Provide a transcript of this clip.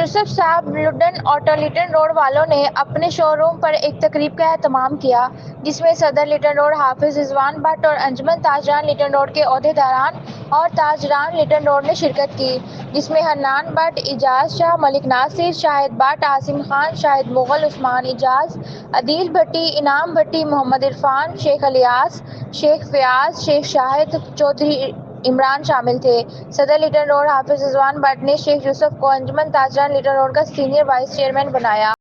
यूसुफ साहब लुडन auto Liton road वालों ने अपने शोरूम पर एक तकरीब का एहतमाम किया, जिसमें सदर लिटन रोड हाफिज रिजवान भट्ट और अंजुमन ताजरान लिटन रोड के ओहदेदारान और ताजरान लिटन रोड ने शिरकत की, जिसमें हन्नान भट्ट, इजाज शाह, मलिक नासिर, शाहिद भट्ट, आसिम खान, शाहिद मुगल, उस्मान इजाज, अदील भट्टी, इनाम भट्टी, मोहम्मद इरफान, शेख अलियास, शेख फयाज, शेख शाहिद, चौधरी इमरान शामिल थे। सदर लिटन रोड हाफिज रिजवान भट्ट ने शेख यूसुफ को अंजुमन ताजरान लिटन रोड का सीनियर वाइस चेयरमैन बनाया।